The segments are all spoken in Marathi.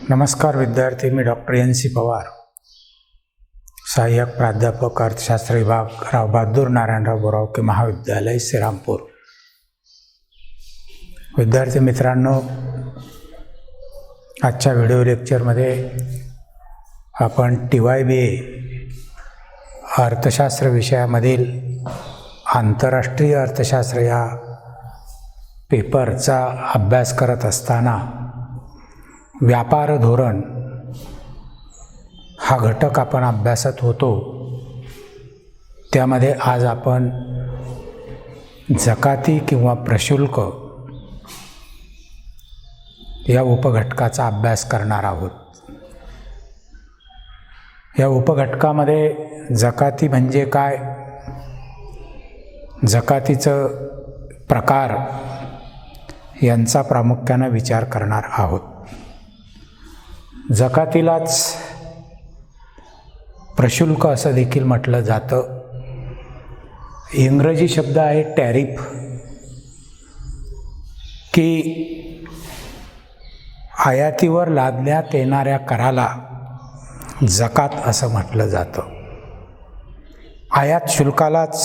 नमस्कार विद्यार्थी, मी डॉक्टर NC पवार, सहाय्यक प्राध्यापक अर्थशास्त्र विभाग, राव बहादूर नारायणराव बोरावके महाविद्यालय, श्रीरामपूर। विद्यार्थी मित्रांनो, आजच्या व्हिडिओ लेक्चरमध्ये आपण TYBA अर्थशास्त्र विषयामधील आंतरराष्ट्रीय अर्थशास्त्र या पेपरचा अभ्यास करत असताना व्यापार धोरण हा घटक आपण अभ्यासत होतो। त्यामध्ये आज आपण जकाती किंवा प्रशुल्क या उपघटकाचा अभ्यास करणार आहोत। या उपघटकामध्ये जकाती म्हणजे काय, जकातीचं प्रकार यांचा प्रामुख्याने विचार करणार आहोत। जकातीलाच प्रशुल्क असं देखील म्हटलं जातं। इंग्रजी शब्द आहे टॅरिफ, की आयातीवर लादण्यात येणाऱ्या कराला जकात असं म्हटलं जातं। आयात शुल्कालाच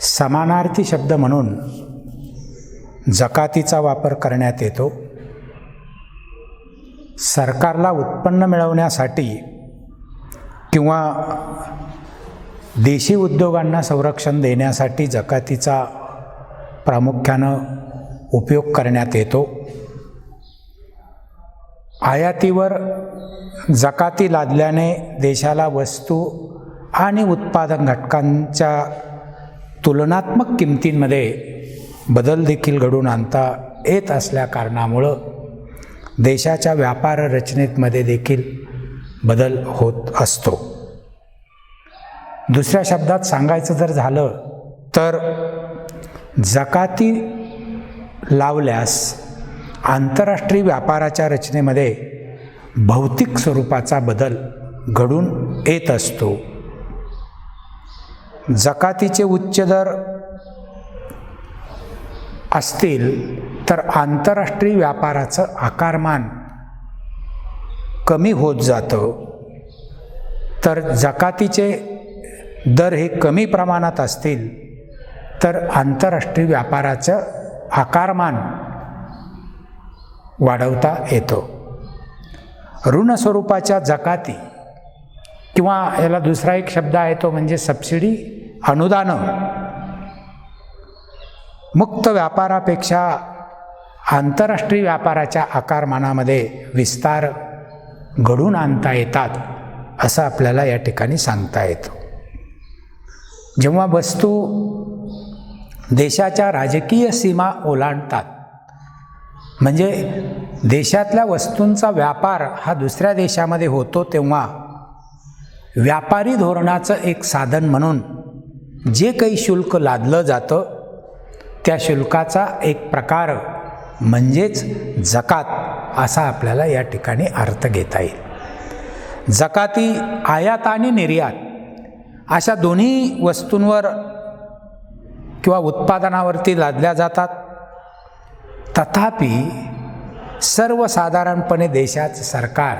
समानार्थी शब्द म्हणून जकातीचा वापर करण्यात येतो। सरकारला उत्पन्न मिळवण्यासाठी किंवा देशी उद्योगांना संरक्षण देण्यासाठी जकातीचा प्रामुख्यानं उपयोग करण्यात येतो। आयातीवर जकाती लादल्याने देशाला वस्तू आणि उत्पादन घटकांच्या तुलनात्मक किमतींमध्ये बदल देखील घडवून आणता येत असल्या कारणामुळं देशाच्या व्यापार रचनेमध्ये देखील बदल होत असतो। दुसऱ्या शब्दात सांगायचं जर झालं तर जकाती लावल्यास आंतरराष्ट्रीय व्यापाराच्या रचनेमध्ये भौतिक स्वरूपाचा बदल घडून येत असतो। जकातीचे उच्च दर असतील तर आंतरराष्ट्रीय व्यापाराचं आकारमान कमी होत जातं, तर जकातीचे दर हे कमी प्रमाणात असतील तर आंतरराष्ट्रीय व्यापाराचं आकारमान वाढवता येतं। ऋण स्वरूपाच्या जकाती किंवा याला दुसरा एक शब्द आहे तो म्हणजे सबसिडी, अनुदानं मुक्त व्यापारापेक्षा आंतरराष्ट्रीय व्यापाराच्या आकारमानामध्ये विस्तार घडून आणता येतात असं आपल्याला या ठिकाणी सांगता येतं। जेव्हा वस्तू देशाच्या राजकीय सीमा ओलांडतात, म्हणजे देशातल्या वस्तूंचा व्यापार हा दुसऱ्या देशामध्ये होतो, तेव्हा व्यापारी धोरणाचं एक साधन म्हणून जे काही शुल्क लादलं जातं त्या शुल्काचा एक प्रकार म्हणजेच जकात असा आपल्याला या ठिकाणी अर्थ घेता येईल। जकाती आयात आणि निर्यात अशा दोन्ही वस्तूंवर किंवा उत्पादनावरती लादल्या जातात। तथापि सर्वसाधारणपणे देशाचं सरकार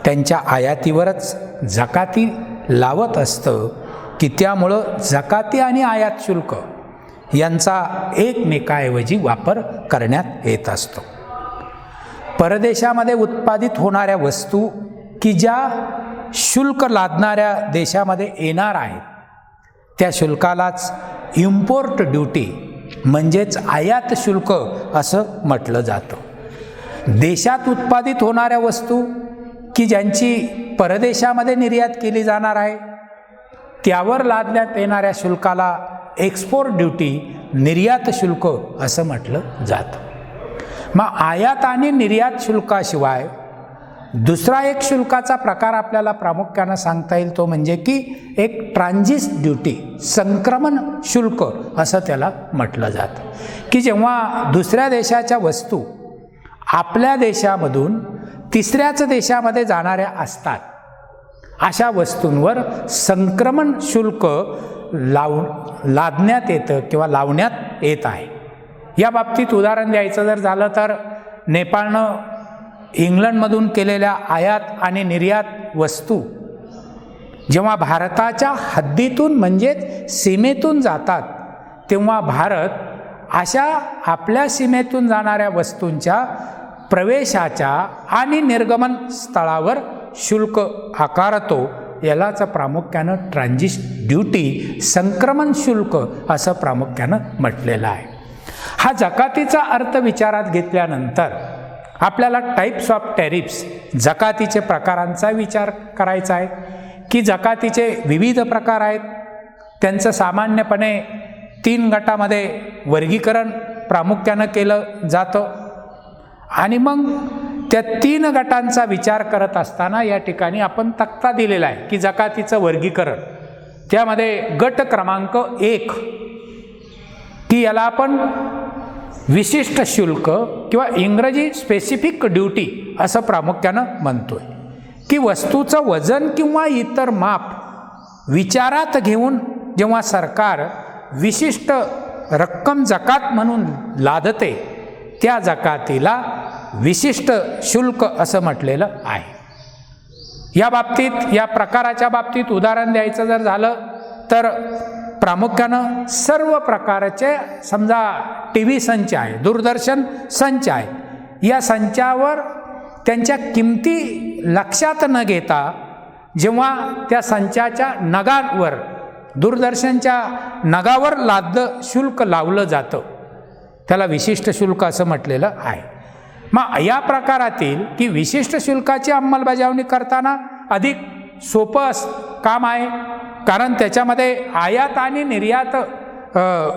त्यांच्या आयातीवरच जकाती लावत असतं, की त्यामुळं जकाती आणि आयात शुल्क यांचा एकमेकाऐवजी वापर करण्यात येत असतो। परदेशामध्ये उत्पादित होणाऱ्या वस्तू की ज्या शुल्क लादणाऱ्या देशामध्ये येणार आहेत त्या शुल्कालाच इम्पोर्ट ड्युटी म्हणजेच आयात शुल्क असं म्हटलं जातं। देशात उत्पादित होणाऱ्या वस्तू की ज्यांची परदेशामध्ये निर्यात केली जाणार आहे त्यावर लादण्यात येणाऱ्या शुल्काला एक्सपोर्ट ड्युटी, निर्यात शुल्क असं म्हटलं जातं। मग आयात आणि निर्यात शुल्काशिवाय दुसरा एक शुल्काचा प्रकार आपल्याला प्रामुख्यानं सांगता येईल, तो म्हणजे की एक ट्रान्झिट ड्युटी, संक्रमण शुल्क असं त्याला म्हटलं जातं, की जेव्हा दुसऱ्या देशाच्या वस्तू आपल्या देशामधून तिसऱ्याच देशामध्ये जाणाऱ्या असतात अशा वस्तूंवर संक्रमण शुल्क लादण्यात येतं किंवा लावण्यात येत आहे। या बाबतीत उदाहरण द्यायचं जर झालं तर नेपाळनं इंग्लंडमधून केलेल्या आयात आणि निर्यात वस्तू जेव्हा भारताच्या हद्दीतून म्हणजेच सीमेतून जातात, तेव्हा भारत अशा आपल्या सीमेतून जाणाऱ्या वस्तूंच्या प्रवेशाच्या आणि निर्गमन स्थळावर शुल्क आकारतो. यालाच प्रामुख्यानं ट्रान्झिट ड्युटी, संक्रमण शुल्क असं प्रामुख्यानं म्हटलेलं आहे. हा जकातीचा अर्थ विचारात घेतल्यानंतर आपल्याला टाईप्स ऑफ टॅरिफ्स, जकातीचे प्रकारांचा विचार करायचा आहे की जकातीचे विविध प्रकार आहेत. त्यांचं सामान्यपणे 3 गटामध्ये वर्गीकरण प्रामुख्यानं केलं जातं आणि मग त्या 3 गटांचा विचार करत असताना या ठिकाणी आपण तक्ता दिलेला आहे की जकातीचं वर्गीकरण. त्यामध्ये गट क्रमांक 1 की याला आपण विशिष्ट शुल्क किंवा इंग्रजी स्पेसिफिक ड्युटी असं प्रामुख्यानं म्हणतोय की वस्तूचं वजन किंवा इतर माप विचारात घेऊन जेव्हा सरकार विशिष्ट रक्कम जकात म्हणून लादते, त्या जकातीला विशिष्ट शुल्क असं म्हटलेलं आहे. या बाबतीत, या प्रकाराच्या बाबतीत उदाहरण द्यायचं जर झालं तर प्रामुख्यानं सर्व प्रकारचे समजा TV संच आहे, दूरदर्शन संच आहे, या संचावर त्यांच्या किमती लक्षात न घेता जेव्हा त्या संचाच्या नगावर, दूरदर्शनच्या नगावर शुल्क लावलं जातं, त्याला विशिष्ट शुल्क असं म्हटलेलं आहे. मग या प्रकारातील की विशिष्ट शुल्काची अंमलबजावणी करताना अधिक सोपं काम आहे, कारण त्याच्यामध्ये आयात आणि निर्यात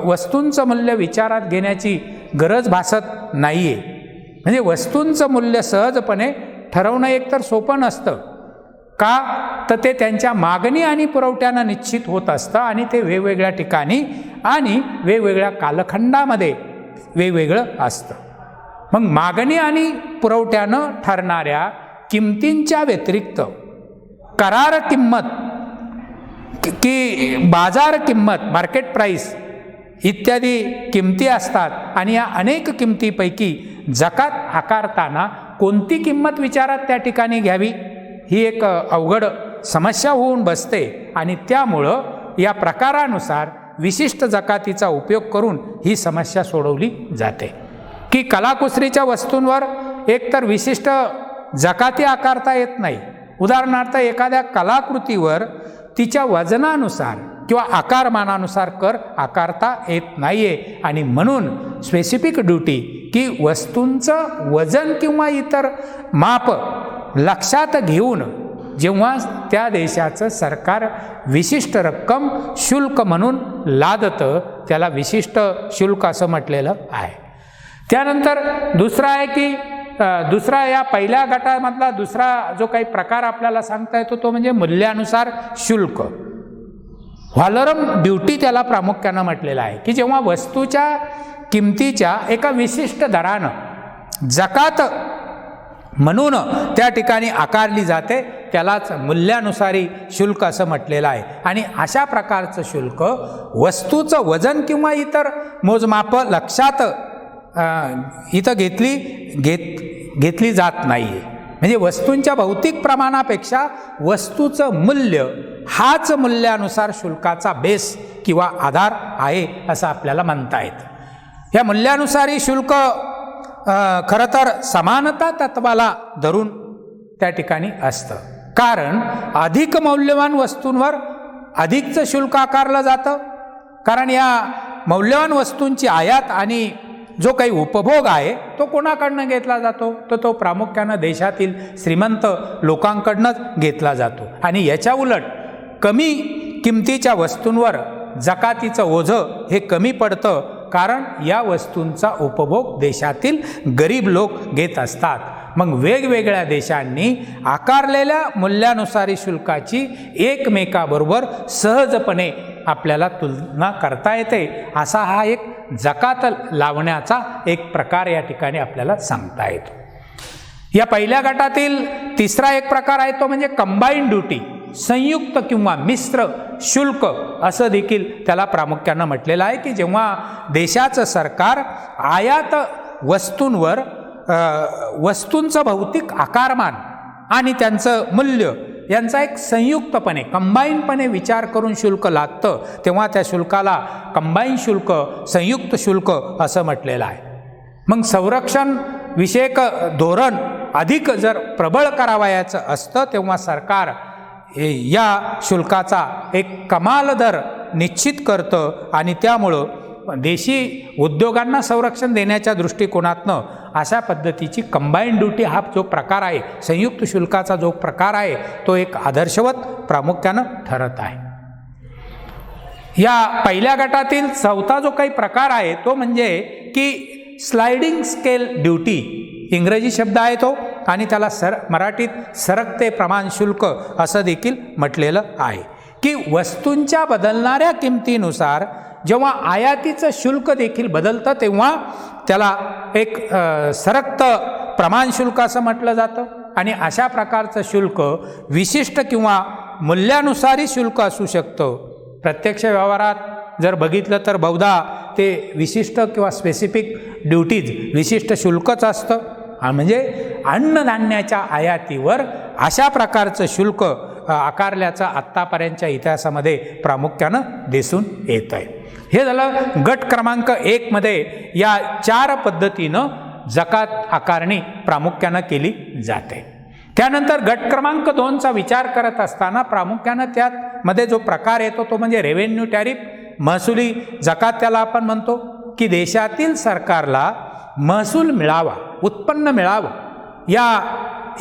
वस्तूंचं मूल्य विचारात घेण्याची गरज भासत नाही आहे. म्हणजे वस्तूंचं मूल्य सहजपणे ठरवणं एकतर सोपं नसतं, का तर ते त्यांच्या मागणी आणि पुरवठ्यानं निश्चित होत असतं आणि ते वेगवेगळ्या ठिकाणी आणि वेगवेगळ्या कालखंडामध्ये वेगवेगळं असतं. मग मागणी आणि पुरवठ्यानं ठरणाऱ्या किमतींच्या व्यतिरिक्त करार किंमत की बाजार किंमत, मार्केट प्राईस इत्यादी किमती असतात आणि या अनेक किमतीपैकी जकात आकारताना कोणती किंमत विचारात त्या ठिकाणी घ्यावी ही एक अवघड समस्या होऊन बसते आणि त्यामुळं या प्रकारानुसार विशिष्ट जकातीचा उपयोग करून ही समस्या सोडवली जाते. की कलाकुसरीच्या वस्तूंवर एकतर विशिष्ट जकाती आकारता येत नाही. उदाहरणार्थ एखाद्या कलाकृतीवर तिच्या वजनानुसार किंवा आकारमानानुसार कर आकारता येत नाही आहे आणि म्हणून स्पेसिफिक ड्युटी की वस्तूंचं वजन किंवा इतर माप लक्षात घेऊन जेव्हा त्या देशाचं सरकार विशिष्ट रक्कम शुल्क म्हणून लादतं, त्याला विशिष्ट शुल्क असं म्हटलेलं आहे. त्यानंतर दुसरा आहे की दुसरा या पहिल्या गटामधला दुसरा जो काही प्रकार आपल्याला सांगता येतो तो म्हणजे मूल्यानुसार शुल्क, व्हॉलरम ड्युटी त्याला प्रामुख्यानं म्हटलेलं आहे की जेव्हा वस्तूच्या किमतीच्या एका विशिष्ट दरानं जकात म्हणून त्या ठिकाणी आकारली जाते, त्यालाच मूल्यानुसारी शुल्क असं म्हटलेलं आहे. आणि अशा प्रकारचं शुल्क वस्तूचं वजन किंवा इतर मोजमाप लक्षात इथं घेतली जात नाही आहे. म्हणजे वस्तूंच्या भौतिक प्रमाणापेक्षा वस्तूचं मूल्य हाच मूल्यानुसार शुल्काचा बेस किंवा आधार आहे असं आपल्याला म्हणता येतं. या मूल्यानुसारी शुल्क खरं तर समानता तत्वाला धरून त्या ठिकाणी असतं, कारण अधिक मौल्यवान वस्तूंवर अधिकचं शुल्क आकारलं जातं. कारण या मौल्यवान वस्तूंची आयात आणि जो काही उपभोग आहे तो कोणाकडनं घेतला जातो, तर तो प्रामुख्यानं देशातील श्रीमंत लोकांकडनंच घेतला जातो. आणि याच्या उलट कमी किमतीच्या वस्तूंवर जकातीचं ओझं हे कमी पडतं, कारण या वस्तूंचा उपभोग देशातील गरीब लोक घेत असतात. मग वेगवेगळ्या देशांनी आकारलेल्या मूल्यानुसारी शुल्काची एकमेकाबरोबर सहजपणे आपल्याला तुलना करता येते. असा हा एक जकात लावण्याचा एक प्रकार या ठिकाणी आपल्याला सांगता येतो. या पहिल्या गटातील तिसरा एक प्रकार आहे तो म्हणजे कंबाईंड ड्युटी, संयुक्त किंवा मिश्र शुल्क असं देखील त्याला प्रामुख्यानं म्हटलेलं आहे की जेव्हा देशाचं सरकार आयात वस्तूंवर वस्तूंचं भौतिक आकारमान आणि त्यांचं मूल्य यांचा एक संयुक्तपणे कंबाईनपणे विचार करून शुल्क लादतं, तेव्हा त्या शुल्काला कंबाईन शुल्क, संयुक्त शुल्क असं म्हटलेलं आहे. मग संरक्षण विषयक धोरण अधिक जर प्रबळ करावयाचं असतं तेव्हा सरकार या शुल्काचा एक कमाल दर निश्चित करतं आणि त्यामुळं देशी उद्योगांना संरक्षण देण्याच्या दृष्टिकोनातनं अशा पद्धतीची कंबाईंड ड्युटी हा जो प्रकार आहे, संयुक्त शुल्काचा जो प्रकार आहे, तो एक आदर्शवत प्रामुख्यानं ठरत आहे. या पहिल्या गटातील चौथा जो काही प्रकार आहे तो म्हणजे की स्लायडिंग स्केल ड्युटी, इंग्रजी शब्द आहे तो, आणि त्याला मराठीत सरकते प्रमाण शुल्क असं देखील म्हटलेलं आहे. की वस्तूंच्या बदलणाऱ्या किमतीनुसार जेव्हा आयातीचं शुल्क देखील बदलतं तेव्हा त्याला एक सरकतं प्रमाण शुल्क असं म्हटलं जातं. आणि अशा प्रकारचं शुल्क विशिष्ट किंवा मूल्यानुसारही शुल्क असू शकतं. प्रत्यक्ष व्यवहारात जर बघितलं तर बहुधा ते विशिष्ट किंवा स्पेसिफिक ड्युटीज, विशिष्ट शुल्कच असतं. म्हणजे अन्नधान्याच्या आयातीवर अशा प्रकारचं शुल्क आकारल्याचं आत्तापर्यंतच्या इतिहासामध्ये प्रामुख्यानं दिसून येत आहे. हे झालं गट क्रमांक 1 मध्ये या 4 पद्धतीनं जकात आकारणी प्रामुख्यानं केली जाते. त्यानंतर गट क्रमांक 2चा विचार करत असताना प्रामुख्यानं त्यामध्ये जो प्रकार येतो तो म्हणजे रेव्हेन्यू टॅरिफ, महसुली जकात त्याला आपण म्हणतो. की देशातील सरकारला महसूल मिळावा, उत्पन्न मिळावं या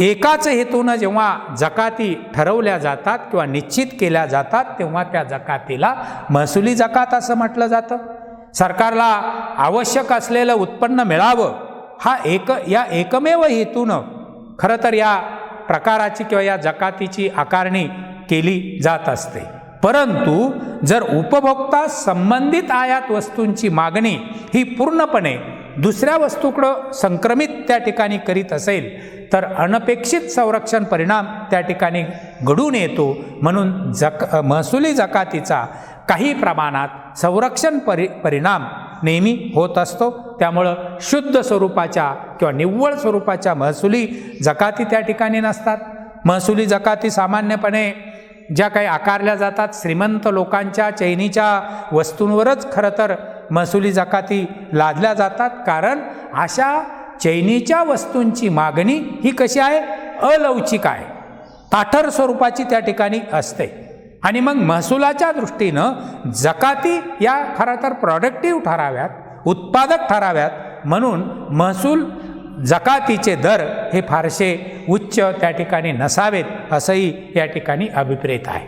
एकाच हेतूनं जेव्हा जकाती ठरवल्या जातात किंवा निश्चित केल्या जातात तेव्हा त्या जकातीला महसुली जकात असं म्हटलं जातं. सरकारला आवश्यक असलेलं उत्पन्न मिळावं हा या एकमेव हेतूनं खरं तर या प्रकाराची किंवा या जकातीची आकारणी केली जात असते. परंतु जर उपभोक्ता संबंधित आयात वस्तूंची मागणी ही पूर्णपणे दुसऱ्या वस्तूकडं संक्रमित त्या ठिकाणी करीत असेल तर अनपेक्षित संरक्षण परिणाम त्या ठिकाणी घडून येतो. म्हणून महसुली जकातीचा काही प्रमाणात संरक्षण परिणाम नेहमी होत असतो. त्यामुळं शुद्ध स्वरूपाच्या किंवा निव्वळ स्वरूपाच्या महसुली जकाती त्या ठिकाणी नसतात. महसुली जकाती सामान्यपणे ज्या काही आकारल्या जातात श्रीमंत लोकांच्या चैनीच्या वस्तूंवरच खरं तर महसुली जकाती लादल्या जातात. कारण अशा चैनीच्या वस्तूंची मागणी ही कशी आहे, अलौकिक आहे, ताठर स्वरूपाची त्या ठिकाणी असते. आणि मग महसुलाच्या दृष्टीनं जकाती या खरं तर प्रॉडक्टिव्ह ठराव्यात, उत्पादक ठराव्यात. म्हणून महसूल जकातीचे दर हे फारसे उच्च त्या ठिकाणी नसावेत असंही या ठिकाणी अभिप्रेत आहे.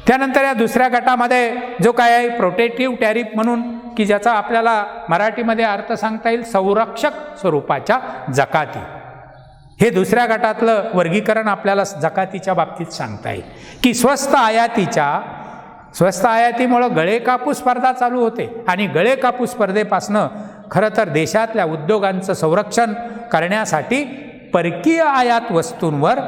त्यानंतर या दुसऱ्या गटामध्ये जो काय आहे प्रोटेक्टिव्ह टॅरिफ म्हणून की ज्याचा आपल्याला मराठीमध्ये अर्थ सांगता येईल संरक्षक स्वरूपाच्या जकाती, हे दुसऱ्या गटातलं वर्गीकरण आपल्याला जकातीच्या बाबतीत सांगता येईल. की स्वस्त आयातीमुळं गळे कापूस स्पर्धा चालू होते आणि गळे कापूस स्पर्धेपासनं खरं तर देशातल्या उद्योगांचं संरक्षण करण्यासाठी परकीय आयात वस्तूंवर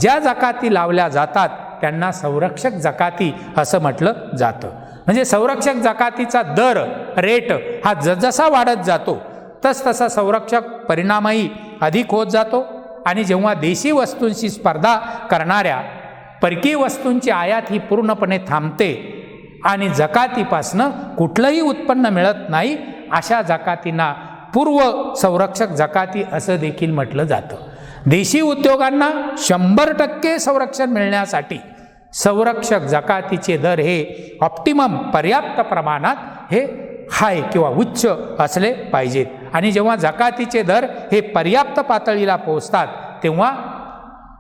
ज्या जकाती लावल्या जातात त्यांना संरक्षक जकाती असं म्हटलं जातं. म्हणजे संरक्षक जकातीचा दर रेट हा जसा वाढत जातो तसतसा संरक्षक परिणामही अधिक होत जातो. आणि जेव्हा देशी वस्तूंशी स्पर्धा करणाऱ्या परकीय वस्तूंची आयात ही पूर्णपणे थांबते आणि जकातीपासनं कुठलंही उत्पन्न मिळत नाही, अशा जकातींना पूर्व संरक्षक जकाती असं देखील म्हटलं जातं. देशी उद्योगांना 100% संरक्षण मिळण्यासाठी संरक्षक जकातीचे दर हे ऑप्टिमम पर्याप्त प्रमाणात हे हाय किंवा उच्च असले पाहिजेत. आणि जेव्हा जकातीचे दर हे पर्याप्त पातळीला पोहोचतात तेव्हा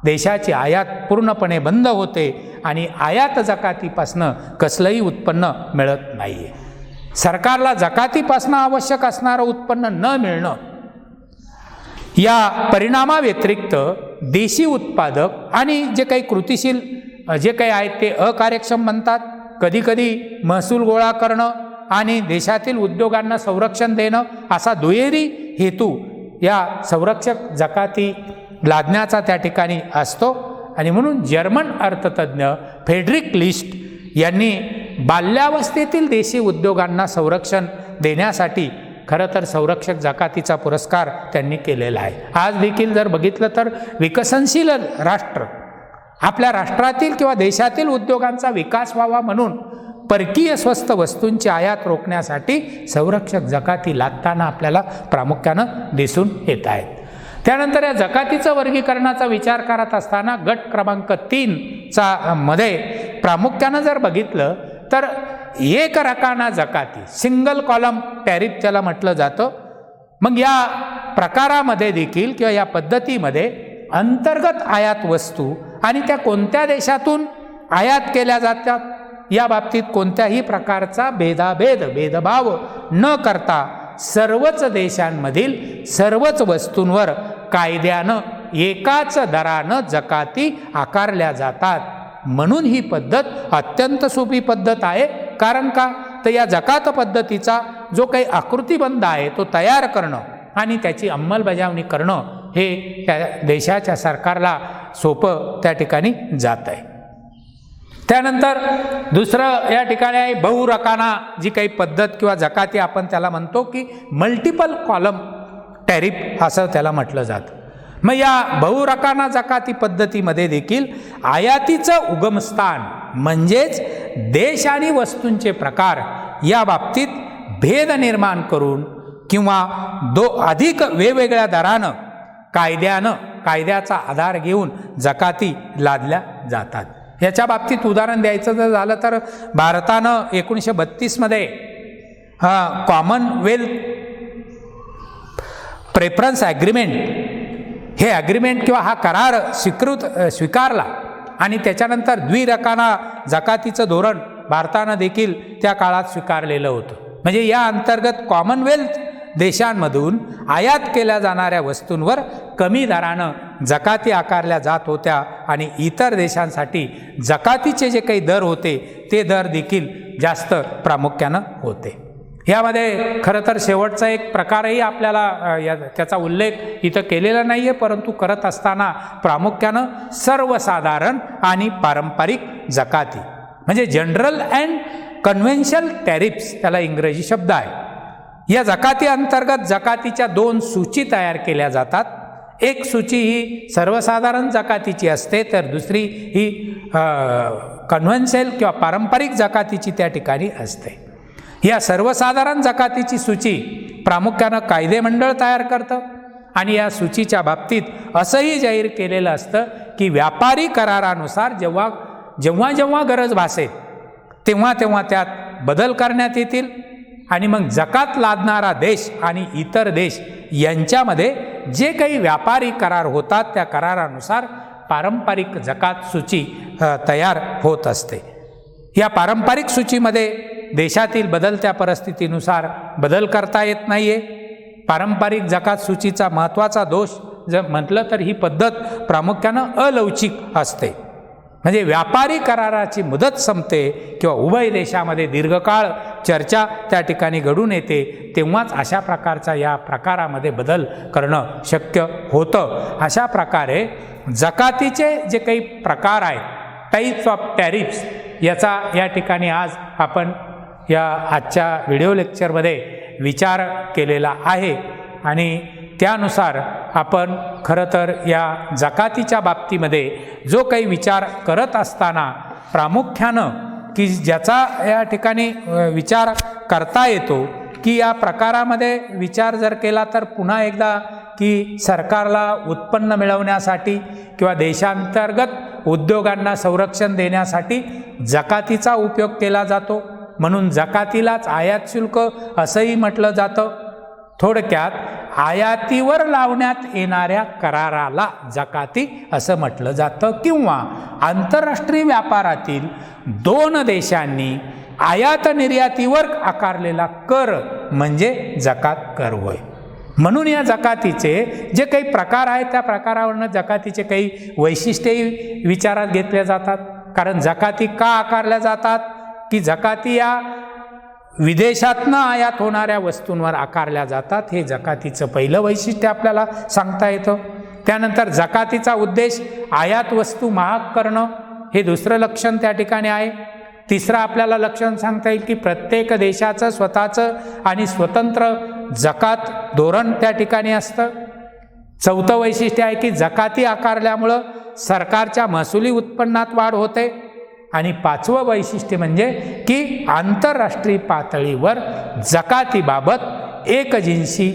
देशाची आयात पूर्णपणे बंद होते आणि आयात जकातीपासनं कसलंही उत्पन्न मिळत नाही आहे. सरकारला जकातीपासनं आवश्यक असणारं उत्पन्न न मिळणं या परिणामाव्यतिरिक्त देशी उत्पादक आणि जे काही कृतीशील जे काही आहेत ते अकार्यक्षम बनतात. कधीकधी महसूल गोळा करणं आणि देशातील उद्योगांना संरक्षण देणं असा दुहेरी हेतू या संरक्षक जकाती लादण्याचा त्या ठिकाणी असतो. आणि म्हणून जर्मन अर्थतज्ञ फ्रेडरिक लिस्ट यांनी बाल्यावस्थेतील देशी उद्योगांना संरक्षण देण्यासाठी खरं तर संरक्षक जकातीचा पुरस्कार त्यांनी केलेला आहे. आज देखील जर बघितलं तर विकसनशील राष्ट्र, आपल्या राष्ट्रातील किंवा देशातील उद्योगांचा विकास व्हावा म्हणून परकीय स्वस्त वस्तूंची आयात रोखण्यासाठी संरक्षक जकाती लादताना आपल्याला प्रामुख्यानं दिसून येत आहेत. त्यानंतर या जकातीचं वर्गीकरणाचा विचार करत असताना गट क्रमांक 3 मध्ये प्रामुख्यानं जर बघितलं तर एक रकाना जकाती, सिंगल कॉलम टॅरिफ त्याला म्हटलं जातं. मग या प्रकारामध्ये देखील किंवा या पद्धतीमध्ये अंतर्गत आयात वस्तू आणि त्या कोणत्या देशातून आयात केल्या जातात या बाबतीत कोणत्याही प्रकारचा भेदभाव न करता सर्वच देशांमधील सर्वच वस्तूंवर कायद्यानं एकाच दरानं जकाती आकारल्या जातात. म्हणून ही पद्धत अत्यंत सोपी पद्धत आहे. कारण का तर या जकात पद्धतीचा जो काही आकृतिबंध आहे तो तयार करणं आणि त्याची अंमलबजावणी करणं हे त्या देशाच्या सरकारला सोपं त्या ठिकाणी जात आहे. त्यानंतर दुसरं या ठिकाणी आहे बहुरकाना जी काही पद्धत किंवा जकाती आपण त्याला म्हणतो की मल्टिपल कॉलम टॅरिफ असं त्याला म्हटलं जातं. मग या बहुरकाना जकाती पद्धतीमध्ये देखील आयातीचं उगमस्थान म्हणजेच देश आणि वस्तूंचे प्रकार या बाबतीत भेद निर्माण करून किंवा अधिक वेगवेगळ्या दरानं कायद्याचा आधार घेऊन जकाती लादल्या जातात. याच्या बाबतीत उदाहरण द्यायचं जर झालं तर भारतानं 1932 मध्ये कॉमनवेल्थ प्रेफरन्स ॲग्रीमेंट हे ॲग्रीमेंट किंवा हा करार स्वीकारला आणि त्याच्यानंतर द्विरकाना जकातीचं धोरण भारतानं देखील त्या काळात स्वीकारलेलं होतं. म्हणजे या अंतर्गत कॉमनवेल्थ देशांमधून आयात केल्या जाणाऱ्या वस्तूंवर कमी दरानं जकाती आकारल्या जात होत्या आणि इतर देशांसाठी जकातीचे जे काही दर होते ते दर देखील जास्त प्रामुख्यानं होते. यामध्ये खरं तर शेवटचा एक प्रकारही आपल्याला त्याचा उल्लेख इथं केलेला नाही आहे, परंतु करत असताना प्रामुख्यानं सर्वसाधारण आणि पारंपरिक जकाती म्हणजे जनरल अँड कन्व्हेन्शनल टॅरिफ्स त्याला इंग्रजी शब्द आहे. या जकाती अंतर्गत जकातीच्या 2 सूची तयार केल्या जातात. एक सूची ही सर्वसाधारण जकातीची असते तर दुसरी ही कन्व्हेन्शनल किंवा पारंपरिक जकातीची त्या ठिकाणी असते. या सर्वसाधारण जकातीची सूची प्रामुख्यानं कायदेमंडळ तयार करतं आणि या सूचीच्या बाबतीत असंही जाहीर केलेलं असतं की व्यापारी करारानुसार जेव्हा गरज भासेल तेव्हा त्यात बदल करण्यात येतील आणि मग जकात लादणारा देश आणि इतर देश यांच्यामध्ये जे काही व्यापारी करार होतात त्या करारानुसार पारंपरिक जकात सूची तयार होत असते. या पारंपरिक सूचीमध्ये देशातील बदलत्या परिस्थितीनुसार बदल करता येत नाही आहे. पारंपरिक जकात सूचीचा महत्त्वाचा दोष जर म्हटलं तर ही पद्धत प्रामुख्यानं अलौकिक असते. म्हणजे व्यापारी कराराची मुदत संपते किंवा उभय देशामध्ये दीर्घकाळ चर्चा त्या ठिकाणी घडून येते तेव्हाच अशा प्रकारचा या प्रकारामध्ये बदल करणं शक्य होतं. अशा प्रकारे जकातीचे जे काही प्रकार आहेत टाईप्स ऑफ टॅरिफ्स याचा या ठिकाणी आज आपण या आजच्या व्हिडिओ लेक्चरमध्ये विचार केलेला आहे आणि त्यानुसार आपण खरं तर या जकातीच्या बाबतीमध्ये जो काही विचार करत असताना प्रामुख्यानं की ज्याचा या ठिकाणी विचार करता येतो की या प्रकारामध्ये विचार जर केला तर पुन्हा एकदा की सरकारला उत्पन्न मिळवण्यासाठी किंवा देशांतर्गत उद्योगांना संरक्षण देण्यासाठी जकातीचा उपयोग केला जातो. म्हणून जकातीलाच आयात शुल्क असंही म्हटलं जातं. थोडक्यात आयातीवर लावण्यात येणाऱ्या कराराला जकाती असं म्हटलं जातं किंवा आंतरराष्ट्रीय व्यापारातील 2 देशांनी आयात निर्यातीवर आकारलेला कर म्हणजे जकात कर होय. म्हणून या जकातीचे जे काही प्रकार आहेत त्या प्रकारावरनं जकातीचे काही वैशिष्ट्यही विचारात घेतले जातात. कारण जकाती का आकारल्या जातात की जकाती या विदेशातनं आयात होणाऱ्या वस्तूंवर आकारल्या जातात. हे जकातीचं पहिलं वैशिष्ट्य आपल्याला सांगता येतं. त्यानंतर जकातीचा उद्देश आयात वस्तू महाग करणं हे दुसरं लक्षण त्या ठिकाणी आहे. तिसरं आपल्याला लक्षण सांगता येईल की प्रत्येक देशाचं स्वतःचं आणि स्वतंत्र जकात धोरण त्या ठिकाणी असतं. चौथं वैशिष्ट्य आहे की जकाती आकारल्यामुळं सरकारच्या महसुली उत्पन्नात वाढ होते. आणि पाचवं वैशिष्ट्य म्हणजे की आंतरराष्ट्रीय पातळीवर जकातीबाबत एकजिन्सी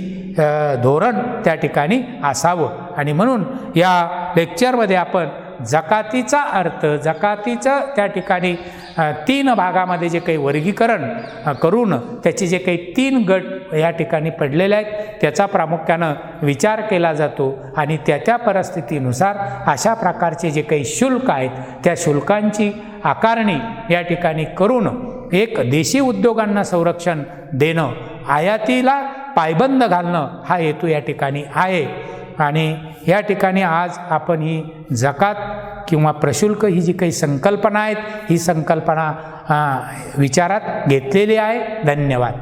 धोरण त्या ठिकाणी असावं. आणि म्हणून या लेक्चरमध्ये आपण जकातीचा अर्थ, जकातीचं त्या ठिकाणी 3 भागामध्ये जे काही वर्गीकरण करून त्याचे जे काही 3 गट या ठिकाणी पडलेले आहेत त्याचा प्रामुख्यानं विचार केला जातो. आणि त्या परिस्थितीनुसार अशा प्रकारचे जे काही शुल्क आहेत त्या शुल्कांची आकारणी या ठिकाणी करून एक देशी उद्योगांना संरक्षण देणं, आयातीला पायबंद घालणं हा हेतू या ठिकाणी आहे. आणि या ठिकाणी आज आपण ही जकात किंवा प्रशुल्क ही जी काही संकल्पना आहेत ही संकल्पना विचारात घेतलेली आहे. धन्यवाद.